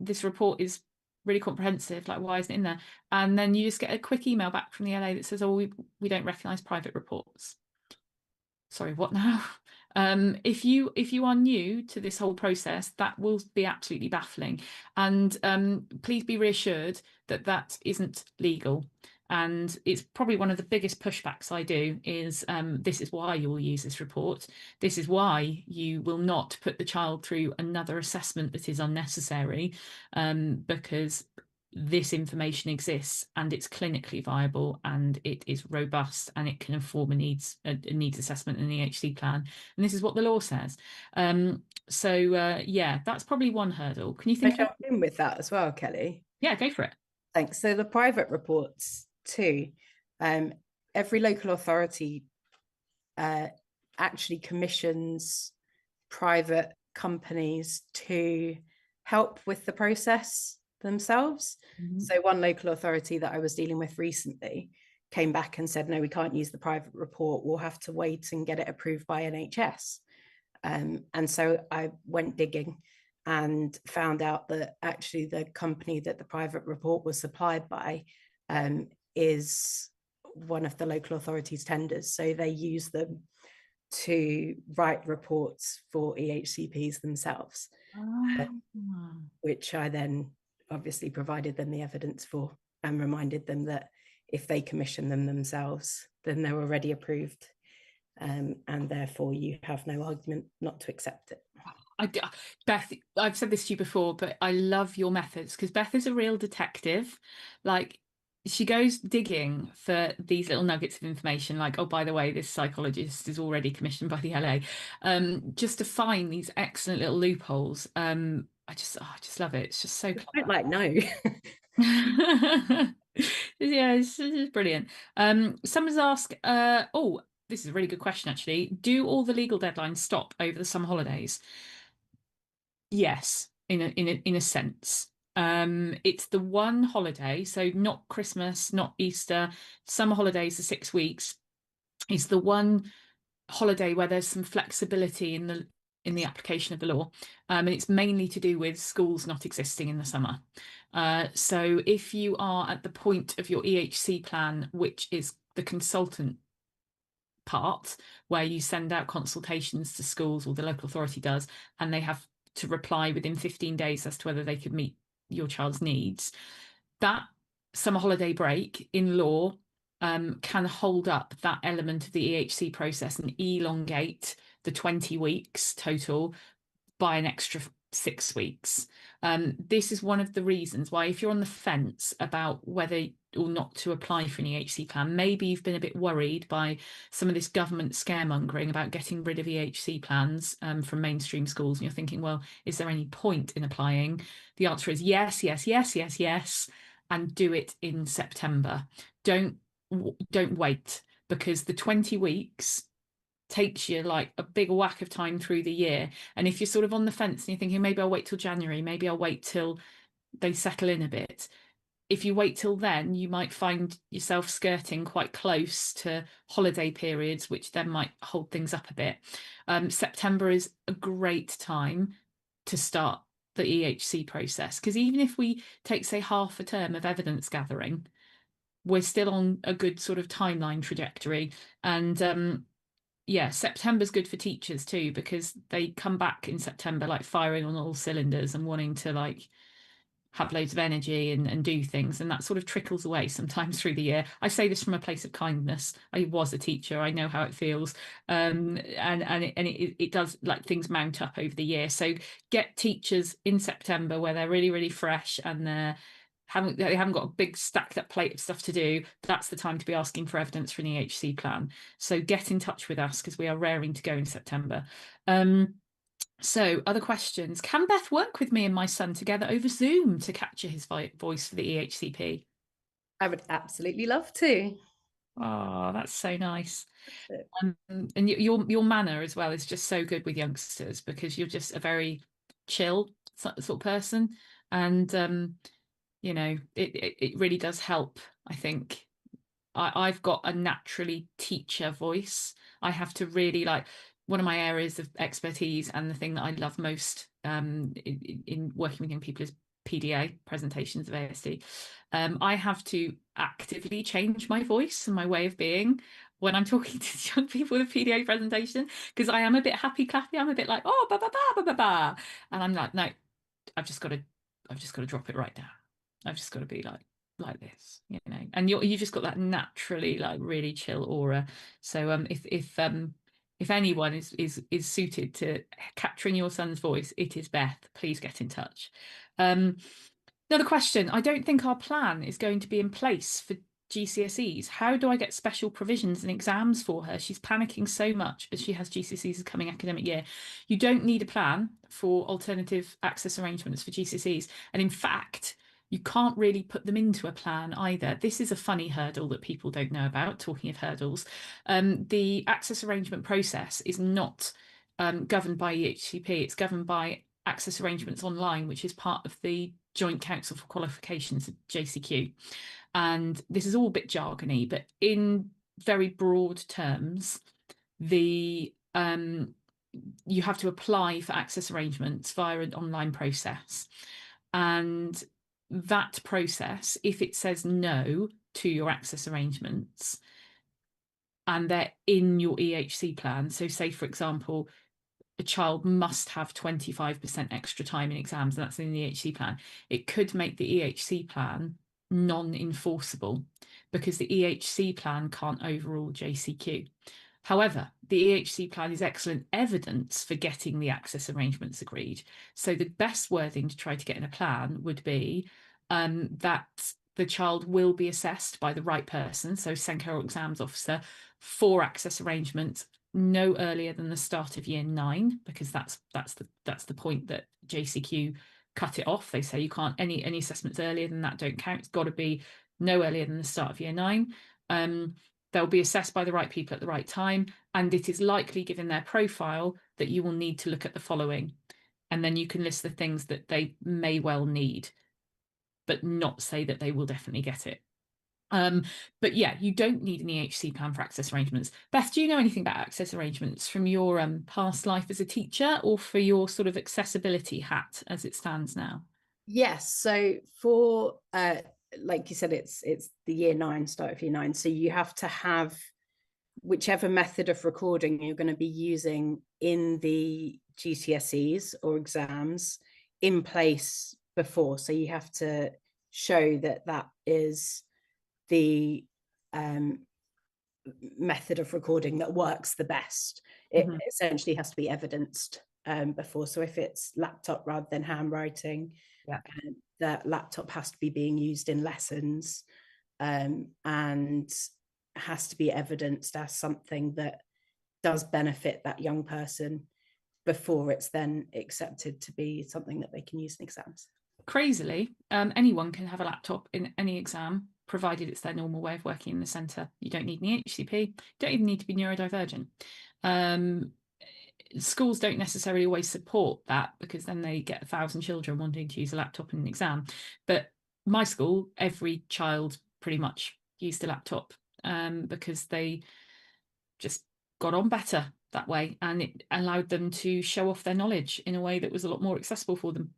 This report is really comprehensive, like why isn't it in there? And then you just get a quick email back from the LA that says, oh, we don't recognise private reports. Sorry, what now? If you are new to this whole process, that will be absolutely baffling. And please be reassured that that isn't legal. And it's probably one of the biggest pushbacks I do is this is why you will use this report. This is why you will not put the child through another assessment that is unnecessary, because this information exists and it's clinically viable and it is robust and it can inform a needs assessment and an EHC plan. And this is what the law says. Yeah, that's probably one hurdle. Can you think I jump in with that as well, Kelly? Yeah, go for it. Thanks. So the private reports too, every local authority actually commissions private companies to help with the process themselves. Mm-hmm. So one local authority that I was dealing with recently came back and said, no, we can't use the private report. We'll have to wait and get it approved by NHS. And so I went digging and found out that actually the company that the private report was supplied by is one of the local authorities' tenders. So they use them to write reports for EHCPs themselves, which I then obviously provided them the evidence for and reminded them that if they commission them themselves, then they're already approved. And therefore you have no argument not to accept it. Beth, I've said this to you before, but I love your methods because Beth is a real detective. Like, she goes digging for these little nuggets of information, like, oh, by the way, this psychologist is already commissioned by the LA, just to find these excellent little loopholes. I just love it. It's just so clever. I don't like no. Yeah, it's brilliant. Someone's asked, oh, this is a really good question, actually. Do all the legal deadlines stop over the summer holidays? Yes, in a sense. It's the one holiday, so not Christmas, not Easter. Summer holidays are 6 weeks. It's the one holiday where there's some flexibility in the application of the law, and it's mainly to do with schools not existing in the summer. So if you are at the point of your EHC plan, which is the consultant part, where you send out consultations to schools, or the local authority does, and they have to reply within 15 days as to whether they could meet your child's needs, that summer holiday break in law can hold up that element of the EHC process and elongate the 20 weeks total by an extra 6 weeks. This is one of the reasons why, if you're on the fence about whether or not to apply for an EHC plan, maybe you've been a bit worried by some of this government scaremongering about getting rid of EHC plans from mainstream schools, and you're thinking, well, is there any point in applying? The answer is yes, yes, yes, yes, yes, and do it in September. Don't wait, because the 20 weeks takes you like a big whack of time through the year. And if you're sort of on the fence and you're thinking, maybe I'll wait till January, maybe I'll wait till they settle in a bit, if you wait till then, you might find yourself skirting quite close to holiday periods, which then might hold things up a bit. September is a great time to start the EHC process, because even if we take, say, half a term of evidence gathering, we're still on a good sort of timeline trajectory. And yeah, September's good for teachers too, because they come back in September like firing on all cylinders and wanting to like have loads of energy and do things, and that sort of trickles away sometimes through the year. I say this from a place of kindness. I was a teacher, I know how it feels. And it does, like, things mount up over the year. So get teachers in September where they're really, really fresh and they haven't got a big stacked up plate of stuff to do. That's the time to be asking for evidence for an EHC plan. So get in touch with us because we are raring to go in September. So, other questions? Can Beth work with me and my son together over Zoom to capture his voice for the EHCP? I would absolutely love to. Oh, that's so nice. So, And your manner as well is just so good with youngsters, because you're just a very chill sort of person, and you know, it really does help. I think I've got a naturally teacher voice. I have to really, like, one of my areas of expertise and the thing that I love most in working with young people is PDA, presentations of ASD. I have to actively change my voice and my way of being when I'm talking to young people with a PDA presentation, because I am a bit happy clappy. I'm a bit like, oh, ba ba ba ba ba ba, and I'm like, no, I've just got to, drop it right down. I've just got to be like this, you know. And you've just got that naturally like really chill aura. So if anyone is suited to capturing your son's voice, it is Beth. Please get in touch. Another question. I don't think our plan is going to be in place for GCSEs. How do I get special provisions and exams for her? She's panicking so much as she has GCSEs this coming academic year. You don't need a plan for alternative access arrangements for GCSEs. And in fact, you can't really put them into a plan either. This is a funny hurdle that people don't know about, talking of hurdles. The access arrangement process is not governed by EHCP. It's governed by Access Arrangements Online, which is part of the Joint Council for Qualifications, JCQ. And this is all a bit jargony, but in very broad terms, the you have to apply for access arrangements via an online process. And that process, if it says no to your access arrangements and they're in your EHC plan, so say, for example, a child must have 25% extra time in exams, and that's in the EHC plan, it could make the EHC plan non-enforceable because the EHC plan can't overrule JCQ. However, the EHC plan is excellent evidence for getting the access arrangements agreed. So the best wording to try to get in a plan would be that the child will be assessed by the right person, so SENCO or exams officer, for access arrangements no earlier than the start of year 9, because that's the point that JCQ cut it off. They say you can't any assessments earlier than that don't count. It's got to be no earlier than the start of year 9. They'll be assessed by the right people at the right time, and it is likely, given their profile, that you will need to look at the following, and then you can list the things that they may well need, but not say that they will definitely get it. But yeah, you don't need an EHC plan for access arrangements. Beth, do you know anything about access arrangements from your past life as a teacher, or for your sort of accessibility hat as it stands now? yes. So for like you said, it's the year 9, start of year 9. So you have to have whichever method of recording you're going to be using in the GCSEs or exams in place before. So you have to show that that is the method of recording that works the best. It essentially has to be evidenced before. So if it's laptop rather than handwriting, Yeah. that laptop has to be being used in lessons, and has to be evidenced as something that does benefit that young person before it's then accepted to be something that they can use in exams. Crazily, anyone can have a laptop in any exam, provided it's their normal way of working in the centre. You don't need any HCP, you don't even need to be neurodivergent. Schools don't necessarily always support that, because then they get 1,000 children wanting to use a laptop in an exam. But my school, every child pretty much used a laptop, because they just got on better that way, and it allowed them to show off their knowledge in a way that was a lot more accessible for them.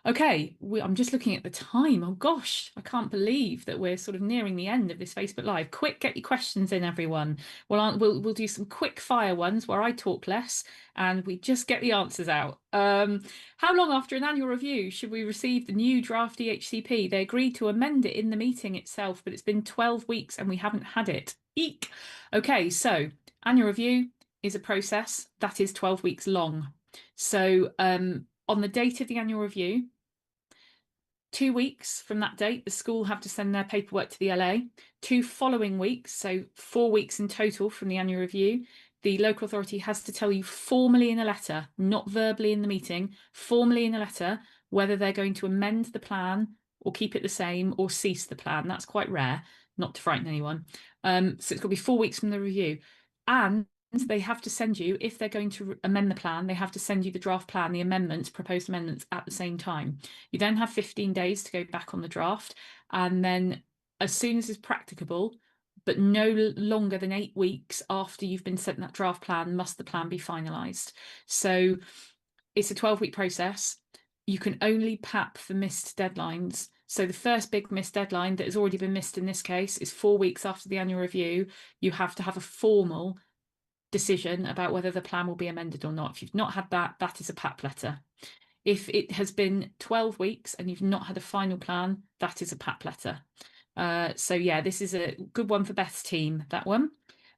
Okay, I'm just looking at the time. Oh gosh, I can't believe that we're sort of nearing the end of this Facebook Live. Quick, get your questions in, everyone. We'll do some quick fire ones where I talk less and we just get the answers out. How long after an annual review should we receive the new draft EHCP? They agreed to amend it in the meeting itself, but it's been 12 weeks and we haven't had it. Eek. Okay, so annual review is a process that is 12 weeks long. So on the date of the annual review, 2 weeks from that date, the school have to send their paperwork to the LA. 2 following weeks, so 4 weeks in total from the annual review, the local authority has to tell you formally in a letter, not verbally in the meeting, formally in a letter, whether they're going to amend the plan or keep it the same or cease the plan. That's quite rare, not to frighten anyone. So it's got to be 4 weeks from the review. And they have to send you, if they're going to amend the plan, they have to send you the draft plan, the amendments, proposed amendments at the same time. You then have 15 days to go back on the draft. And then as soon as is practicable, but no longer than 8 weeks after you've been sent that draft plan, must the plan be finalised. So it's a 12-week process. You can only PAP for missed deadlines. So the first big missed deadline that has already been missed in this case is 4 weeks after the annual review. You have to have a formal decision about whether the plan will be amended or not. If you've not had that, that is a PAP letter. If it has been 12 weeks and you've not had a final plan, that is a PAP letter. So yeah, this is a good one for Beth's team, that one.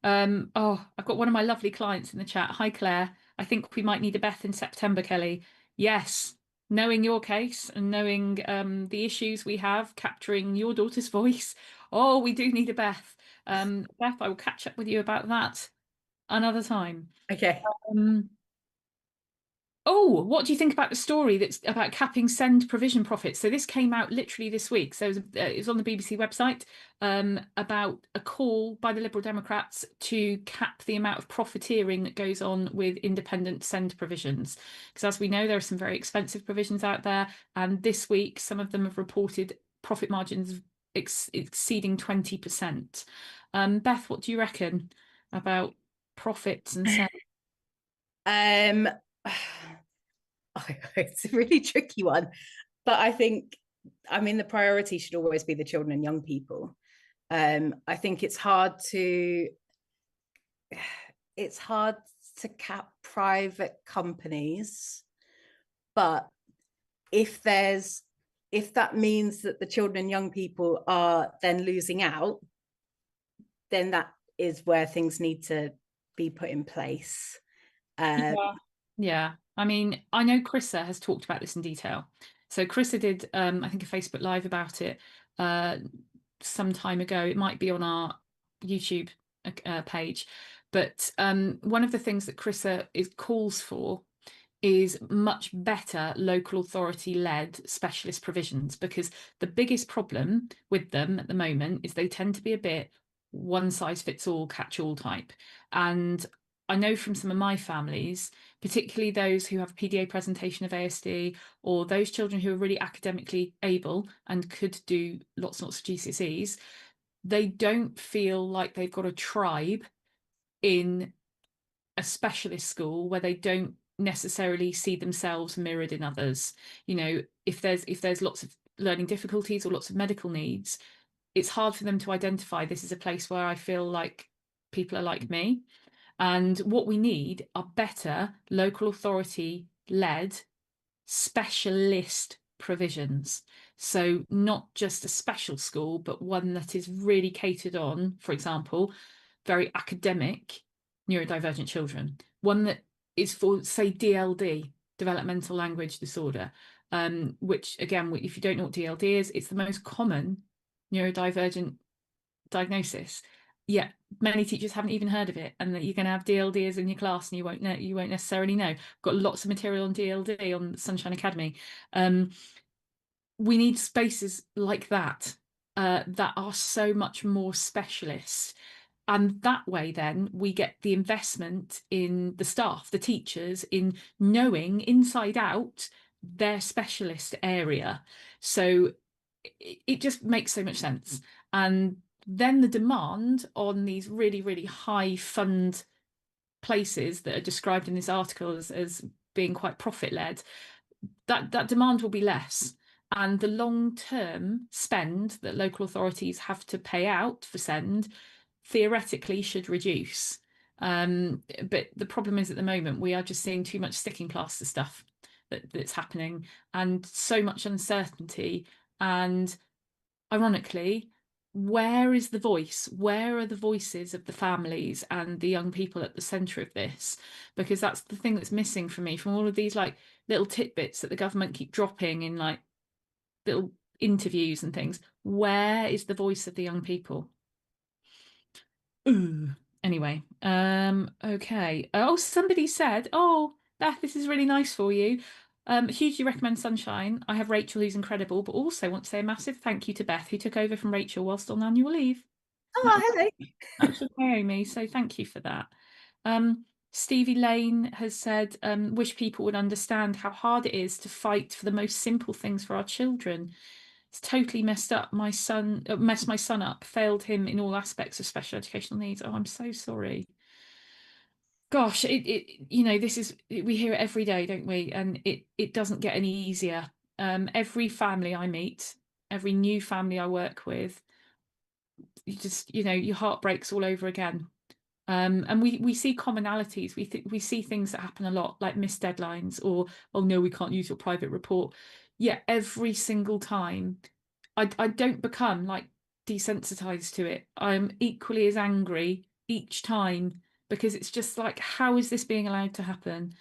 Oh, I've got one of my lovely clients in the chat. Hi, Claire. I think we might need a Beth in September, Kelly. Yes, knowing your case and knowing the issues we have, capturing your daughter's voice. Oh, we do need a Beth. Beth, I will catch up with you about that another time. Okay. Oh, what do you think about the story that's about capping send provision profits? So this came out literally this week. So it was on the BBC website about a call by the Liberal Democrats to cap the amount of profiteering that goes on with independent send provisions. Because as we know, there are some very expensive provisions out there. And this week, some of them have reported profit margins exceeding 20%. Beth, what do you reckon about profits and send? It's a really tricky one, but I think, the priority should always be the children and young people. I think it's hard to cap private companies, but if that means that the children and young people are then losing out, then that is where things need to be put in place. Yeah. I mean, I know Chrissa has talked about this in detail. So Chrissa did, I think, a Facebook Live about it some time ago. It might be on our YouTube page. But one of the things that Chrissa calls for is much better local authority led specialist provisions, because the biggest problem with them at the moment is they tend to be a bit one size fits all, catch all type. And I know from some of my families, particularly those who have a PDA presentation of ASD, or those children who are really academically able and could do lots and lots of GCSEs, they don't feel like they've got a tribe in a specialist school where they don't necessarily see themselves mirrored in others. You know, if there's lots of learning difficulties or lots of medical needs, it's hard for them to identify this is a place where I feel like people are like me. And what we need are better local authority led specialist provisions. So not just a special school, but one that is really catered on, for example, very academic neurodivergent children. One that is for, say, DLD, developmental language disorder, which again, if you don't know what DLD is, it's the most common neurodivergent diagnosis. Yet many teachers haven't even heard of it, and that you're going to have DLDs in your class and you won't necessarily know. Got lots of material on DLD on Sunshine Academy. We need spaces like that that are so much more specialist. And that way, then we get the investment in the staff, the teachers, in knowing inside out their specialist area. So it just makes so much sense. And then the demand on these really, really high fund places that are described in this article as being quite profit led, that demand will be less. And the long-term spend that local authorities have to pay out for SEND theoretically should reduce. But the problem is at the moment we are just seeing too much sticking plaster stuff that's happening, and so much uncertainty. And ironically, where is the voice? Where are the voices of the families and the young people at the centre of this? Because that's the thing that's missing for me from all of these like little tidbits that the government keep dropping in like little interviews and things. Where is the voice of the young people? Ooh. Anyway, okay. Oh, somebody said, oh, Beth, this is really nice for you. Hugely recommend Sunshine. I have Rachel, who's incredible, but also want to say a massive thank you to Beth, who took over from Rachel whilst on annual leave. Oh, hello. That's okay, me. So thank you for that. Stevie Lane has said, wish people would understand how hard it is to fight for the most simple things for our children. It's totally messed up. Messed my son up, failed him in all aspects of special educational needs. Oh, I'm so sorry. Gosh, this is, we hear it every day, don't we? And it doesn't get any easier. Every family I meet, every new family I work with, your heart breaks all over again. And we see commonalities. We see things that happen a lot, like missed deadlines, or oh no, we can't use your private report. Yeah, every single time, I don't become like desensitized to it. I'm equally as angry each time, because it's just like, how is this being allowed to happen?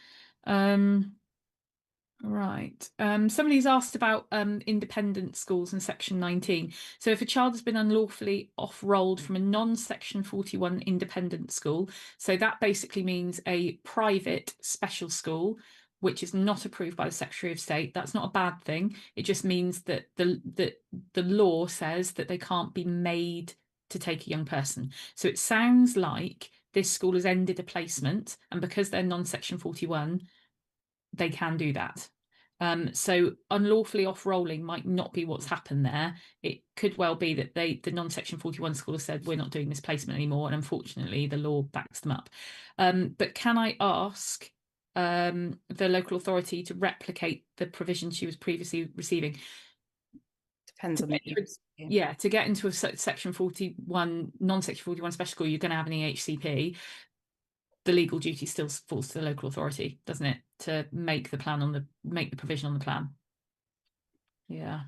Right. Somebody's asked about independent schools in Section 19. So if a child has been unlawfully off-rolled from a non-Section 41 independent school, so that basically means a private special school, which is not approved by the Secretary of State. That's not a bad thing. It just means that the law says that they can't be made to take a young person. So it sounds like this school has ended a placement, and because they're non-Section 41, they can do that. So unlawfully off-rolling might not be what's happened there. It could well be that the non-Section 41 school has said, we're not doing this placement anymore, and unfortunately the law backs them up. But can I ask the local authority to replicate the provision she was previously receiving? Depends on the use. Yeah, to get into a Section 41, non-Section 41 special school, you're going to have an EHCP. The legal duty still falls to the local authority, doesn't it, to make the provision on the plan? Yeah.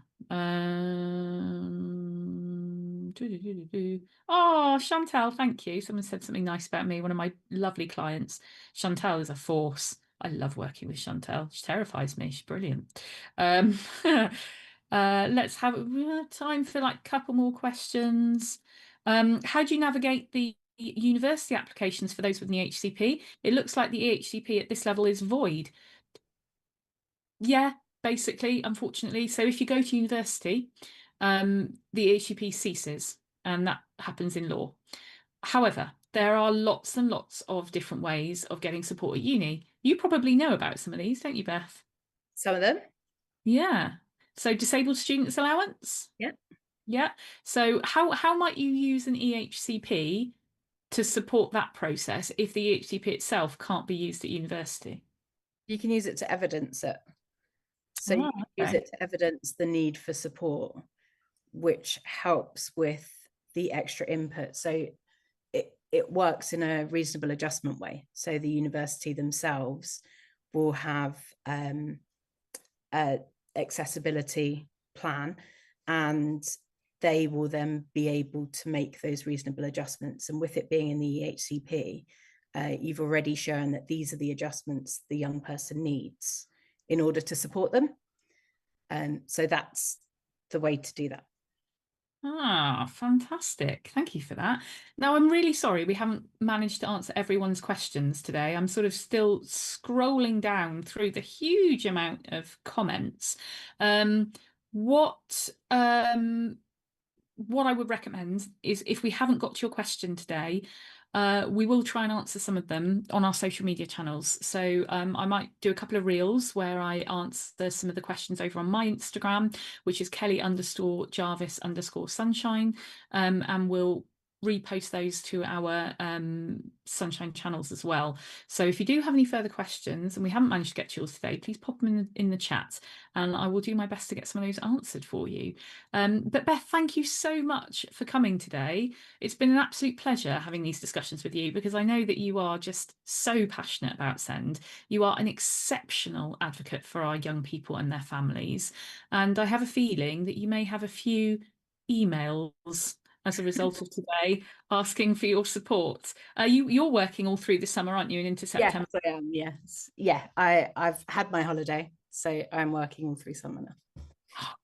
Oh, Chantel, thank you. Someone said something nice about me. One of my lovely clients. Chantel is a force. I love working with Chantel. She terrifies me. She's brilliant. Let's have time for like a couple more questions. How do you navigate the university applications for those with an EHCP? It looks like the EHCP at this level is void. Yeah, basically, unfortunately. So if you go to university, the EHCP ceases, and that happens in law. However, there are lots and lots of different ways of getting support at uni. You probably know about some of these, don't you, Beth? Some of them. Yeah. So disabled students allowance? Yeah. Yeah. So how might you use an EHCP to support that process if the EHCP itself can't be used at university? You can use it to evidence it. So you can use it to evidence the need for support, which helps with the extra input. So it works in a reasonable adjustment way. So the university themselves will have an accessibility plan, and they will then be able to make those reasonable adjustments. And with it being in the EHCP, you've already shown that these are the adjustments the young person needs in order to support them. And so that's the way to do that. Ah, fantastic. Thank you for that. Now, I'm really sorry we haven't managed to answer everyone's questions today. I'm sort of still scrolling down through the huge amount of comments. What I would recommend is, if we haven't got to your question today, we will try and answer some of them on our social media channels. So I might do a couple of reels where I answer some of the questions over on my Instagram, which is Kelly_Jarvis_sunshine. And we'll repost those to our Sunshine channels as well. So if you do have any further questions and we haven't managed to get to yours today, please pop them in the chat and I will do my best to get some of those answered for you. But Beth, thank you so much for coming today. It's been an absolute pleasure having these discussions with you because I know that you are just so passionate about SEND. You are an exceptional advocate for our young people and their families. And I have a feeling that you may have a few emails as a result of today asking for your support. You're working all through the summer, aren't you, and into Yes, September? I am. Yes. Yeah, I've had my holiday, so I'm working all through summer now.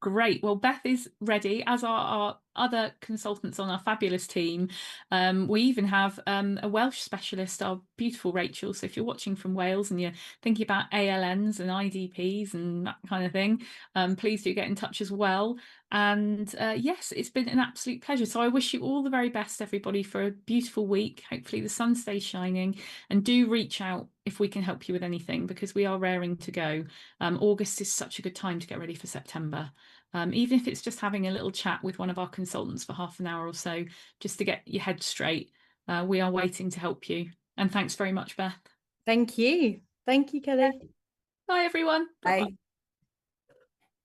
Great. Well, Beth is ready, as are our other consultants on our fabulous team. We even have a Welsh specialist, our beautiful Rachel. So if you're watching from Wales and you're thinking about ALNs and IDPs and that kind of thing, please do get in touch as well. And yes, it's been an absolute pleasure. So I wish you all the very best, everybody, for a beautiful week. Hopefully the sun stays shining, and do reach out if we can help you with anything because we are raring to go. August is such a good time to get ready for September. Even if it's just having a little chat with one of our consultants for half an hour or so, just to get your head straight, we are waiting to help you. And thanks very much, Beth. Thank you. Thank you, Kelly. Bye, everyone. Bye-bye. Bye.